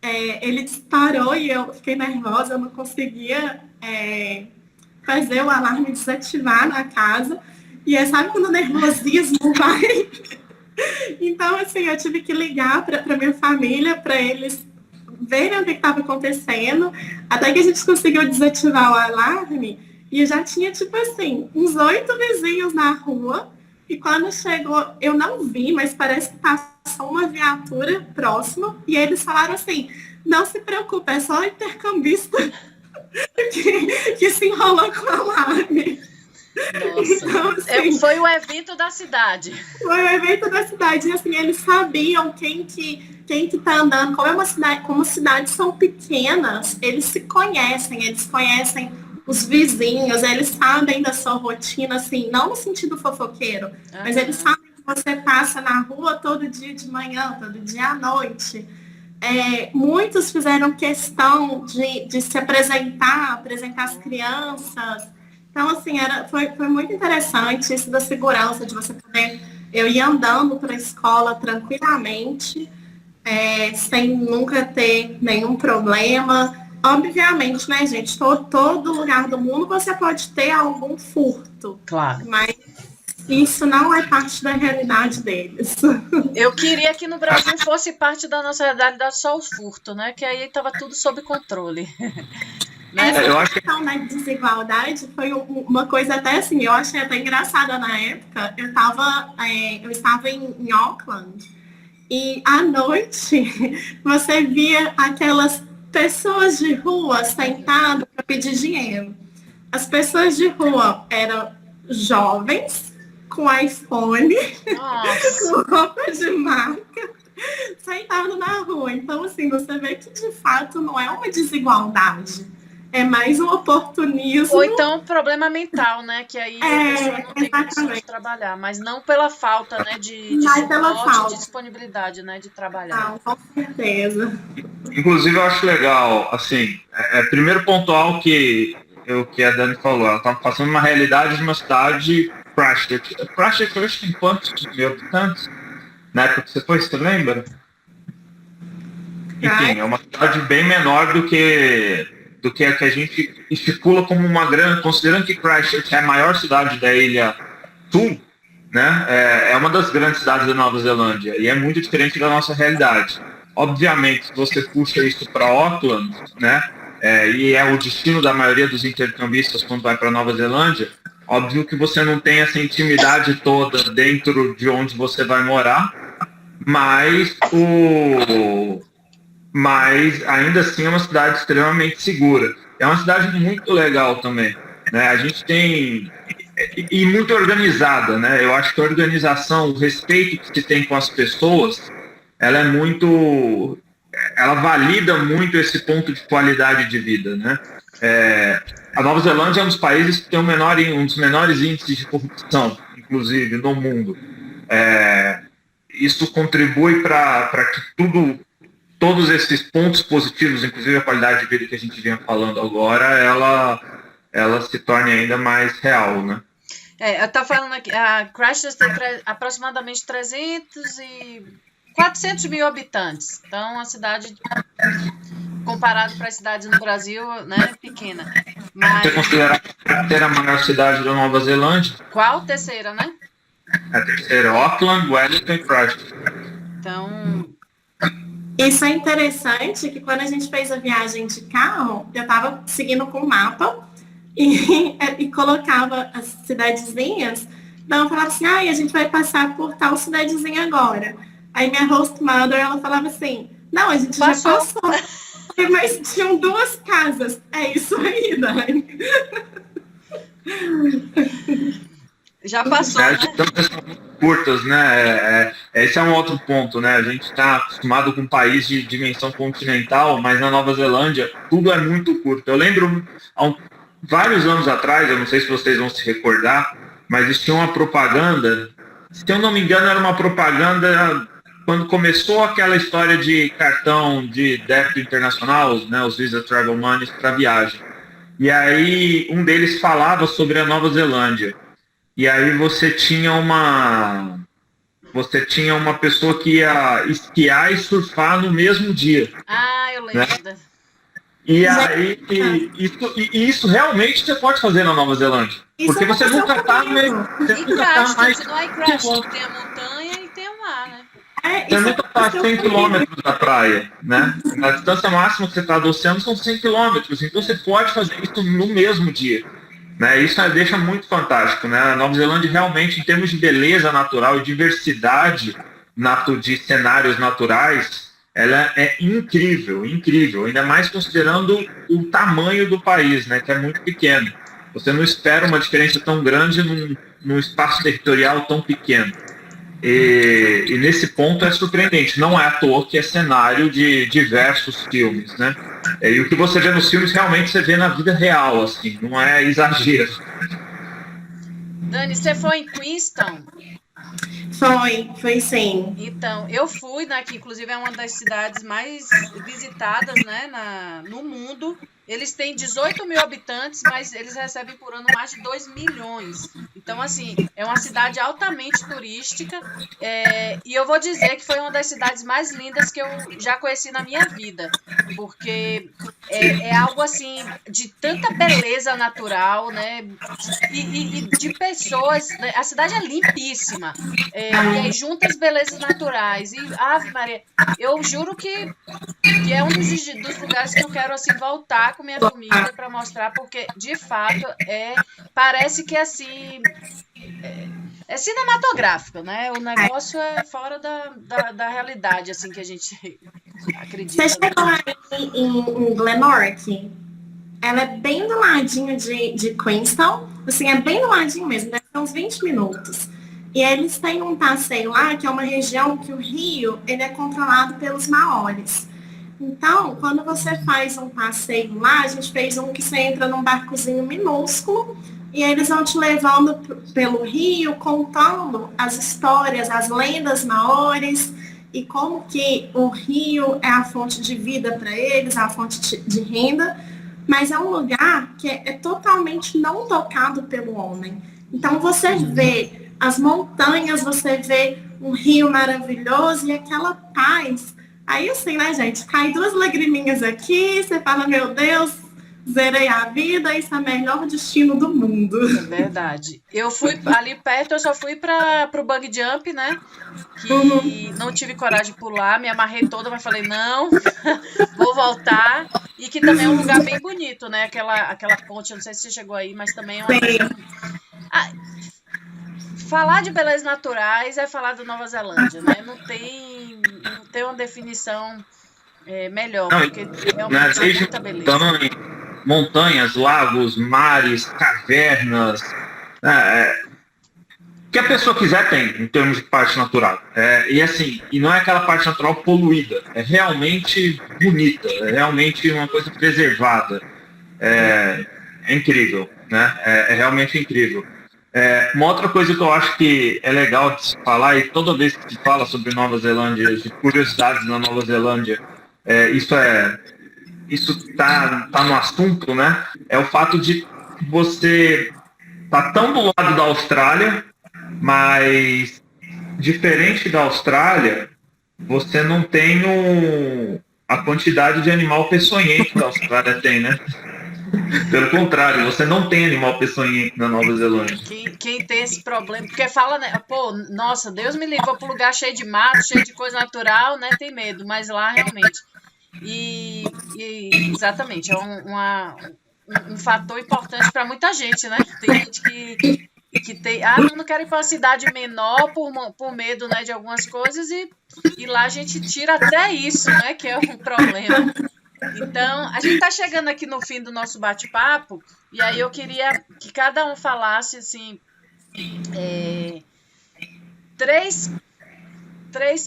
[SPEAKER 3] Ele disparou e eu fiquei nervosa, eu não conseguia fazer o alarme desativar na casa. E sabe quando o nervosismo vai? Então, assim, eu tive que ligar para minha família, para eles verem o que estava acontecendo, até que a gente conseguiu desativar o alarme, e eu já tinha, tipo assim, uns 8 vizinhos na rua, e quando chegou, eu não vi, mas parece que passou uma viatura próxima, e eles falaram assim, não se preocupe, é só o intercambista que se enrolou com o alarme.
[SPEAKER 1] Nossa,
[SPEAKER 3] então, assim,
[SPEAKER 1] foi o evento da cidade.
[SPEAKER 3] Foi o evento da cidade, e assim, eles sabiam quem que tá andando, como as cidades são pequenas, eles se conhecem, eles conhecem os vizinhos, eles sabem da sua rotina, assim, não no sentido fofoqueiro, mas eles sabem que você passa na rua todo dia de manhã, todo dia à noite. Muitos fizeram questão de se apresentar as crianças. Então, assim, foi muito interessante isso da segurança, de você poder... Eu ia andando para a escola tranquilamente, sem nunca ter nenhum problema. Obviamente, né, gente, todo lugar do mundo você pode ter algum furto.
[SPEAKER 1] Claro.
[SPEAKER 3] Mas isso não é parte da realidade deles.
[SPEAKER 1] Eu queria que no Brasil fosse parte da nossa realidade só o furto, né? Que aí estava tudo sob controle.
[SPEAKER 3] Essa questão da desigualdade foi uma coisa até assim, eu achei até engraçada na época. Eu estava em Auckland e à noite você via aquelas pessoas de rua sentadas para pedir dinheiro. As pessoas de rua eram jovens, com iPhone, com roupa de marca, sentados na rua. Então, assim, você vê que de fato não é uma desigualdade. É mais um oportunismo.
[SPEAKER 1] Ou então um problema mental, né? Que aí a pessoa não tem condição de trabalhar, mas não pela falta, né, de suporte, de disponibilidade, né, de trabalhar.
[SPEAKER 3] Não, com certeza.
[SPEAKER 2] Inclusive, eu acho legal, assim, primeiro pontual que a Dani falou, ela estava passando uma realidade de uma cidade Christchurch. Christchurch hoje tem quantos mil habitantes? Na época que você foi, você lembra? Enfim, é uma cidade bem menor do que a que a gente estipula como uma grande, considerando que Christchurch é a maior cidade da Ilha Sul, né? É uma das grandes cidades da Nova Zelândia e é muito diferente da nossa realidade. Obviamente, se você puxa isso para Auckland, né? E é o destino da maioria dos intercambistas quando vai para Nova Zelândia, óbvio que você não tem essa intimidade toda dentro de onde você vai morar, mas ainda assim é uma cidade extremamente segura. É uma cidade muito legal também, né? A gente tem... E muito organizada, né? Eu acho que a organização, o respeito que se tem com as pessoas, ela valida muito esse ponto de qualidade de vida, né? A Nova Zelândia é um dos países que tem um dos menores índices de corrupção, inclusive, no mundo. Isso contribui para que todos esses pontos positivos, inclusive a qualidade de vida que a gente vinha falando agora, ela se torne ainda mais real, né?
[SPEAKER 1] Eu estou falando aqui, a Christchurch tem aproximadamente 400 mil habitantes. Então, a cidade, comparado para as cidades no Brasil, né, pequena. Mas...
[SPEAKER 2] Você considera a terceira maior cidade da Nova Zelândia?
[SPEAKER 1] Qual terceira, né?
[SPEAKER 2] A terceira, Auckland, Wellington e Christchurch.
[SPEAKER 1] Então...
[SPEAKER 3] Isso é interessante, que quando a gente fez a viagem de carro, eu estava seguindo com o mapa e colocava as cidadezinhas. Então eu falava assim, a gente vai passar por tal cidadezinha agora. Aí minha host mother, ela falava assim, não, a gente já passou. Mas tinham 2 casas. É isso aí, Dani.
[SPEAKER 1] Já passou, né?
[SPEAKER 2] Curtas, né? Esse é um outro ponto, né? A gente está acostumado com um país de dimensão continental, mas na Nova Zelândia tudo é muito curto. Eu lembro, há vários anos atrás, eu não sei se vocês vão se recordar, mas existia uma propaganda, se eu não me engano, era uma propaganda quando começou aquela história de cartão de débito internacional, né, os Visa Travel Money para viagem. E aí um deles falava sobre a Nova Zelândia. e aí você tinha uma pessoa que ia esquiar e surfar no mesmo dia,
[SPEAKER 1] Eu
[SPEAKER 2] né?
[SPEAKER 1] lembro.
[SPEAKER 2] E aí, isso realmente você pode fazer na Nova Zelândia.
[SPEAKER 3] Isso
[SPEAKER 2] Porque você
[SPEAKER 3] aconteceu
[SPEAKER 2] nunca está
[SPEAKER 3] comigo.
[SPEAKER 1] E Christchurch, não é Christchurch, tem a montanha e tem o mar, né?
[SPEAKER 2] Você
[SPEAKER 3] Isso
[SPEAKER 2] nunca está a
[SPEAKER 3] aconteceu
[SPEAKER 2] 100
[SPEAKER 3] comigo.
[SPEAKER 2] quilômetros da praia, né? A distância máxima que você está do oceano são 100 quilômetros. Então você pode fazer isso no mesmo dia, né? Isso deixa muito fantástico, né? A Nova Zelândia realmente, em termos de beleza natural e diversidade de cenários naturais, ela é incrível, incrível. Ainda mais considerando o tamanho do país, né? Que é muito pequeno. Você não espera uma diferença tão grande num espaço territorial tão pequeno. E nesse ponto é surpreendente. Não é à toa que é cenário de diversos filmes, né? E o que você vê nos filmes realmente você vê na vida real, assim, não é exagero.
[SPEAKER 1] Dani, você foi em Queenstown?
[SPEAKER 3] Foi sim.
[SPEAKER 1] Então, eu fui, né, que inclusive é uma das cidades mais visitadas, né, no mundo. Eles têm 18 mil habitantes, mas eles recebem por ano mais de 2 milhões. Então, assim, é uma cidade altamente turística. E eu vou dizer que foi uma das cidades mais lindas que eu já conheci na minha vida. Porque é algo, assim, de tanta beleza natural, né? E de pessoas. Né? A cidade é limpíssima. E aí junta as belezas naturais. E, Ave Maria, eu juro que é um dos lugares que eu quero assim voltar com minha família para mostrar, porque de fato parece que assim é cinematográfico, né? O negócio é fora da realidade assim que a gente acredita.
[SPEAKER 3] Você chegou aí em Glenorchy? Ela é bem do ladinho de Queenstown, assim, é bem do ladinho mesmo, deve ser uns 20 minutos. E eles têm um passeio lá, que é uma região que o rio ele é controlado pelos maoris. Então, quando você faz um passeio lá, a gente fez um que você entra num barcozinho minúsculo e eles vão te levando pelo rio, contando as histórias, as lendas maoris e como que o rio é a fonte de vida para eles, a fonte de renda, mas é um lugar que é totalmente não tocado pelo homem. Então, você vê as montanhas, você vê um rio maravilhoso e aquela paz. Aí assim, né, gente? Cai 2 lagriminhas aqui, você fala, meu Deus, zerei a vida, isso é o melhor destino do mundo.
[SPEAKER 1] É verdade. Eu fui ali perto, eu só fui para o bungee jump, né? Que não tive coragem de pular, me amarrei toda, mas falei, não, vou voltar. E que também é um lugar bem bonito, né? Aquela ponte, eu não sei se você chegou aí, mas também é uma... Falar de belezas naturais é falar da Nova Zelândia, né? Não tem uma definição melhor, porque realmente é muita beleza.
[SPEAKER 2] Montanhas, lagos, mares, cavernas, o que a pessoa quiser tem, em termos de parte natural. E não é aquela parte natural poluída, é realmente bonita, é realmente uma coisa preservada. É incrível, né? É realmente incrível. Uma outra coisa que eu acho que é legal de se falar, e toda vez que se fala sobre Nova Zelândia, de curiosidades na Nova Zelândia, isso tá no assunto, né? É o fato de você tá tão do lado da Austrália, mas diferente da Austrália, você não tem a quantidade de animal peçonhento que a Austrália tem, né? Pelo contrário, você não tem animal peçonhento na Nova Zelândia.
[SPEAKER 1] Quem tem esse problema, porque fala, né? Pô, nossa, Deus me livre, vou para um lugar cheio de mato, cheio de coisa natural, né? Tem medo, mas lá realmente. E exatamente, é um fator importante para muita gente, né? Tem gente que tem. Não quero ir para uma cidade menor por medo, né, de algumas coisas, e lá a gente tira até isso, né? Que é um problema. Então, a gente está chegando aqui no fim do nosso bate-papo, e aí eu queria que cada um falasse, assim, três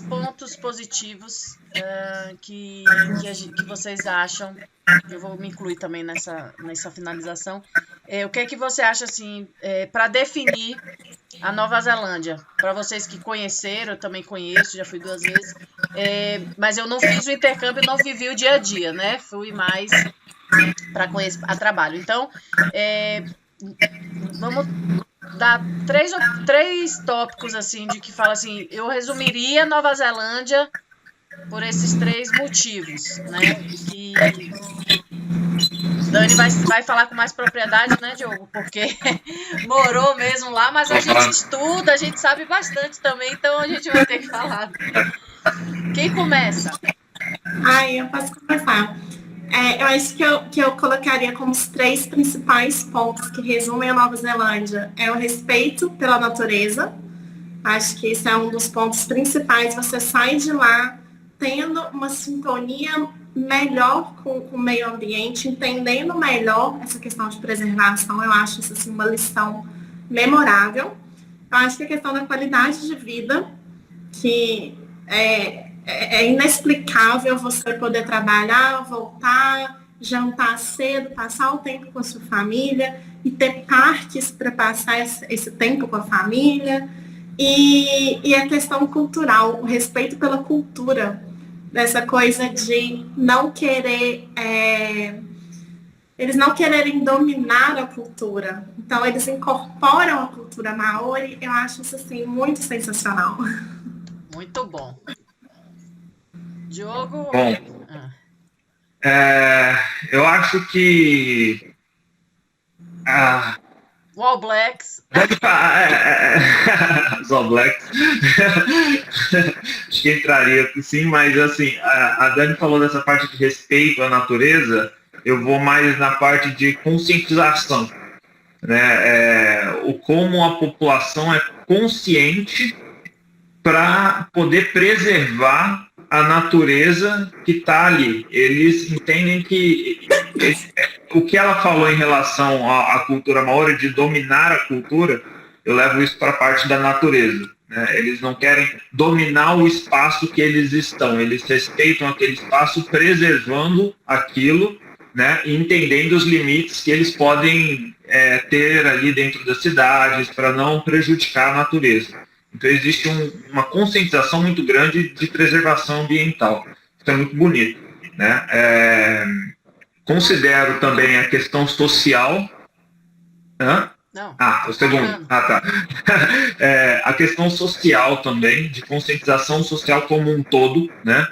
[SPEAKER 1] pontos positivos que vocês acham. Eu vou me incluir também nessa finalização. O que é que você acha, assim, para definir a Nova Zelândia? Para vocês que conheceram, eu também conheço, já fui 2 vezes, mas eu não fiz o intercâmbio, não vivi o dia a dia, né? Fui mais para conhecer a trabalho. Então, vamos dar três tópicos assim de que fala assim, eu resumiria Nova Zelândia por esses 3 motivos, né? Que Dani vai falar com mais propriedade, né, Diogo? Porque morou mesmo lá, mas a gente estuda, a gente sabe bastante também, então a gente vai ter que falar. Quem começa?
[SPEAKER 3] Eu posso começar. Eu acho que eu colocaria como os 3 principais pontos que resumem a Nova Zelândia. É o respeito pela natureza. Acho que esse é um dos pontos principais. Você sai de lá tendo uma sintonia melhor com o meio ambiente, entendendo melhor essa questão de preservação. Eu acho isso assim, uma lição memorável. Eu acho que a questão da qualidade de vida, que é inexplicável você poder trabalhar, voltar, jantar cedo, passar o tempo com a sua família e ter parques para passar esse tempo com a família. E a questão cultural, o respeito pela cultura, dessa coisa de não querer, eles não quererem dominar a cultura. Então, eles incorporam a cultura maori. Eu acho isso, assim, muito sensacional.
[SPEAKER 1] Muito bom. Diogo?
[SPEAKER 2] Bom, eu acho que
[SPEAKER 1] o All Blacks.
[SPEAKER 2] Os All Blacks. Acho que entraria sim, mas assim, a Dani falou dessa parte de respeito à natureza, eu vou mais na parte de conscientização, né? O como a população é consciente para poder preservar a natureza que está ali. Eles entendem que o que ela falou em relação à cultura maori, de dominar a cultura, eu levo isso para a parte da natureza, né? Eles não querem dominar o espaço que eles estão, eles respeitam aquele espaço, preservando aquilo, né? E entendendo os limites que eles podem ter ali dentro das cidades para não prejudicar a natureza. Então existe uma conscientização muito grande de preservação ambiental. Isso é muito bonito, né? Considero também a questão social.
[SPEAKER 1] Não.
[SPEAKER 2] O segundo. Tá. A questão social também, de conscientização social como um todo, né?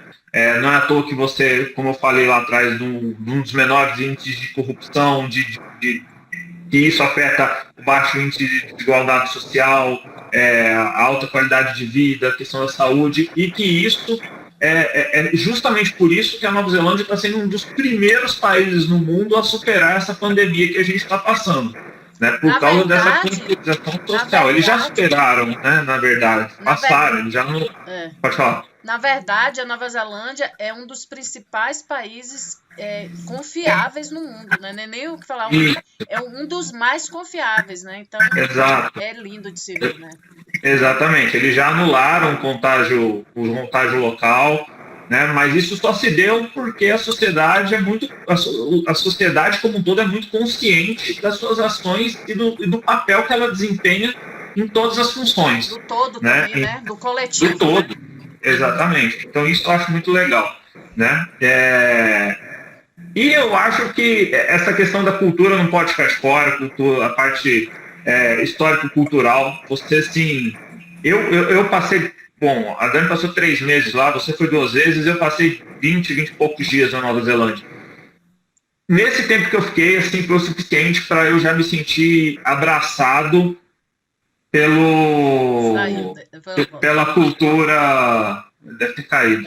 [SPEAKER 2] Não é à toa que você, como eu falei lá atrás, um dos menores índices de corrupção, que isso afeta o baixo índice de desigualdade social, a alta qualidade de vida, a questão da saúde, e que isso é justamente por isso que a Nova Zelândia está sendo um dos primeiros países no mundo a superar essa pandemia que a gente está passando, né? Por causa dessa conscientização social. Eles já superaram, né? Na verdade, passaram, eles já não. Pode falar.
[SPEAKER 1] Na verdade, a Nova Zelândia é um dos principais países confiáveis no mundo, né? Não é nem o que falar, é um dos mais confiáveis, né? Então,
[SPEAKER 2] exato.
[SPEAKER 1] É lindo de se ver, né?
[SPEAKER 2] Exatamente, eles já anularam o contágio local, né? Mas isso só se deu porque a sociedade a sociedade como um todo é muito consciente das suas ações e do papel que ela desempenha em todas as funções.
[SPEAKER 1] Do todo, né? Também, né? Do coletivo.
[SPEAKER 2] Do todo, exatamente. Então isso eu acho muito legal, né? E eu acho que essa questão da cultura não pode ficar de fora, a parte histórico-cultural. Você, sim, eu passei, bom, a Dani passou 3 meses lá, você foi 2 vezes, eu passei 20 e poucos dias na Nova Zelândia. Nesse tempo que eu fiquei, assim, foi o suficiente para eu já me sentir abraçado pela cultura, deve ter caído,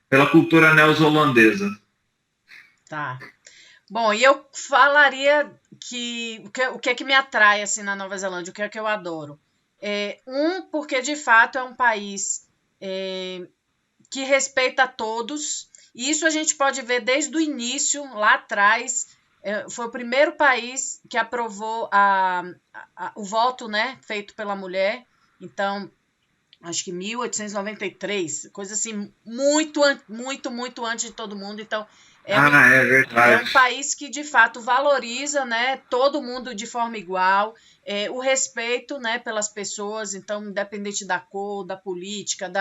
[SPEAKER 2] pela cultura neozelandesa.
[SPEAKER 1] Tá. Bom, e eu falaria que o que é que me atrai assim na Nova Zelândia, o que é que eu adoro? Porque de fato é um país que respeita a todos, e isso a gente pode ver desde o início, lá atrás. Foi o primeiro país que aprovou o voto, né, feito pela mulher. Então, acho que 1893, coisa assim, muito antes de todo mundo. Então,
[SPEAKER 2] é verdade.
[SPEAKER 1] É um país que, de fato, valoriza, né, todo mundo de forma igual, o respeito, né, pelas pessoas, então, independente da cor, da política,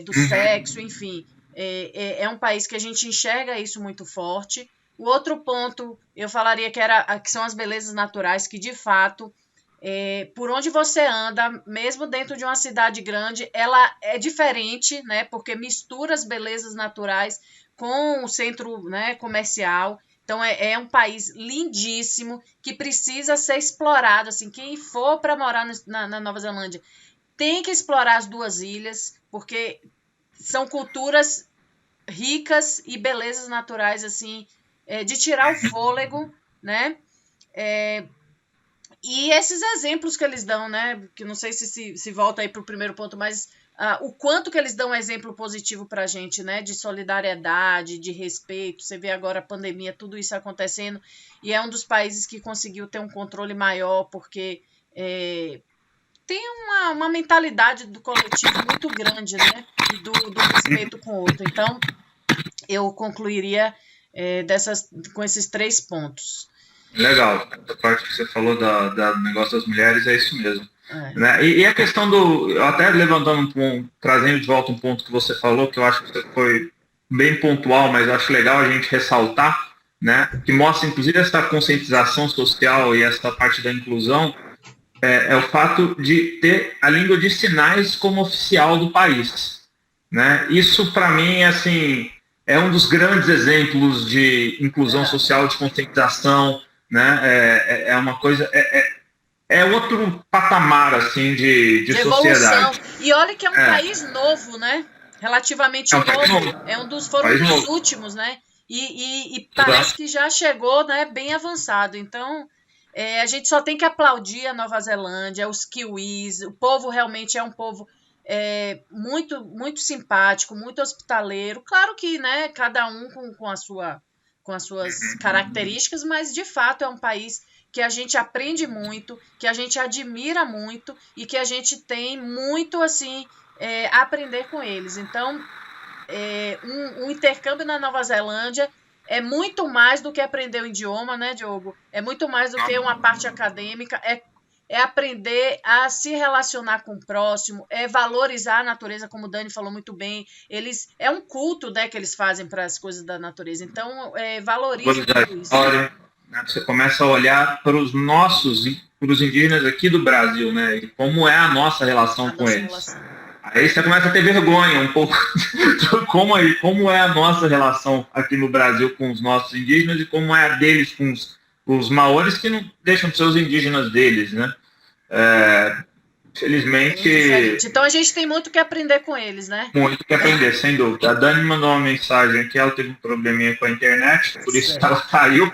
[SPEAKER 1] do sexo, enfim. É um país que a gente enxerga isso muito forte. O outro ponto, eu falaria que são as belezas naturais, que de fato, por onde você anda, mesmo dentro de uma cidade grande, ela é diferente, né? Porque mistura as belezas naturais com o centro, né, comercial. Então, é um país lindíssimo que precisa ser explorado. Assim, quem for para morar na Nova Zelândia tem que explorar as duas ilhas, porque são culturas ricas e belezas naturais, assim, de tirar o fôlego, né? E esses exemplos que eles dão, né? Que não sei se volta aí para o primeiro ponto, mas o quanto que eles dão um exemplo positivo para a gente, né? De solidariedade, de respeito. Você vê agora a pandemia, tudo isso acontecendo, e é um dos países que conseguiu ter um controle maior, porque tem uma mentalidade do coletivo muito grande, né? E do respeito com o outro. Então, eu concluiria com esses 3 pontos.
[SPEAKER 2] Legal. A parte que você falou do negócio das mulheres é isso mesmo. Né? E a questão eu até levantando um ponto, trazendo de volta um ponto que você falou, que eu acho que você foi bem pontual, mas eu acho legal a gente ressaltar, né? Que mostra, inclusive, essa conscientização social e essa parte da inclusão, é o fato de ter a língua de sinais como oficial do país. Né? Isso, para mim, assim, é um dos grandes exemplos de inclusão social, de conscientização, né? É uma coisa... É outro patamar, assim, de sociedade.
[SPEAKER 1] E olha que é um país novo, né? Relativamente novo. Foram um dos últimos, né? E parece que já chegou, né, bem avançado. Então, a gente só tem que aplaudir a Nova Zelândia, os kiwis. O povo realmente é um povo muito, muito simpático, muito hospitaleiro. Claro que, né, cada um com as suas características, mas, de fato, é um país que a gente aprende muito, que a gente admira muito e que a gente tem muito, assim, a aprender com eles. Então, um intercâmbio na Nova Zelândia é muito mais do que aprender o idioma, né, Diogo? É muito mais do que uma parte acadêmica, é aprender a se relacionar com o próximo, é valorizar a natureza, como o Dani falou muito bem. É um culto, né, que eles fazem para as coisas da natureza. Então, valorize tudo isso.
[SPEAKER 2] Você começa a olhar para os indígenas aqui do Brasil, né? E como é a nossa relação com eles. Aí você começa a ter vergonha um pouco como é a nossa relação aqui no Brasil com os nossos indígenas e como é a deles com os maores, que não deixam de ser os indígenas deles, né? Felizmente...
[SPEAKER 1] Então a gente tem muito que aprender com eles, né?
[SPEAKER 2] Muito que aprender, sem dúvida. A Dani mandou uma mensagem aqui, ela teve um probleminha com a internet, por isso que ela caiu.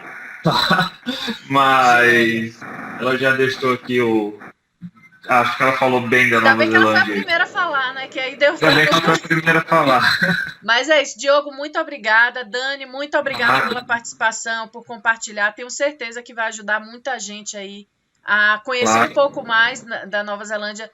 [SPEAKER 2] Mas ela já deixou aqui acho que ela falou bem da Nova Zelândia.
[SPEAKER 1] Ainda bem que ela foi a primeira a falar, né? Que aí deu.
[SPEAKER 2] Ainda bem que ela foi a primeira a falar.
[SPEAKER 1] Mas é isso, Diogo, muito obrigada. Dani, muito obrigada pela participação, por compartilhar. Tenho certeza que vai ajudar muita gente aí a conhecer um pouco mais da Nova Zelândia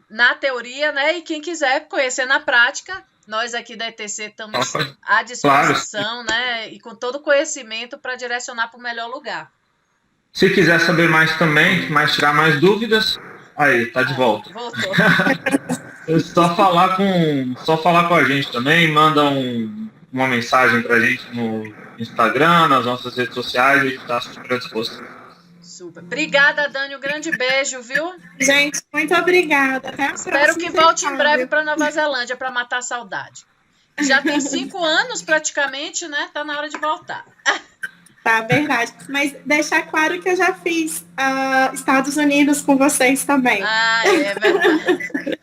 [SPEAKER 1] na teoria, né? E quem quiser conhecer na prática, nós aqui da ETC estamos à disposição, né? E com todo o conhecimento para direcionar para o melhor lugar.
[SPEAKER 2] Se quiser saber mais também, tirar mais dúvidas, aí, tá de volta.
[SPEAKER 1] Voltou.
[SPEAKER 2] Só falar com a gente também, manda uma mensagem pra gente no Instagram, nas nossas redes sociais, a gente está super à disposição.
[SPEAKER 1] Super. Obrigada, Dani. Um grande beijo, viu?
[SPEAKER 3] Gente, muito obrigada. Até a próxima.
[SPEAKER 1] Espero que volte em breve para Nova Zelândia para matar a saudade. Já tem 5 anos praticamente, né? Tá na hora de voltar.
[SPEAKER 3] Tá, verdade. Mas deixar claro que eu já fiz Estados Unidos com vocês também.
[SPEAKER 1] É verdade.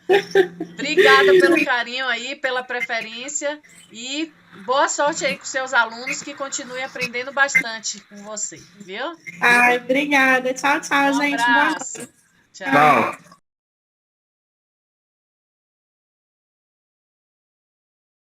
[SPEAKER 1] Obrigada pelo carinho aí, pela preferência e boa sorte aí com seus alunos, que continuem aprendendo bastante com você, viu?
[SPEAKER 3] Obrigada. Tchau, gente.
[SPEAKER 1] Abraço.
[SPEAKER 3] Tchau.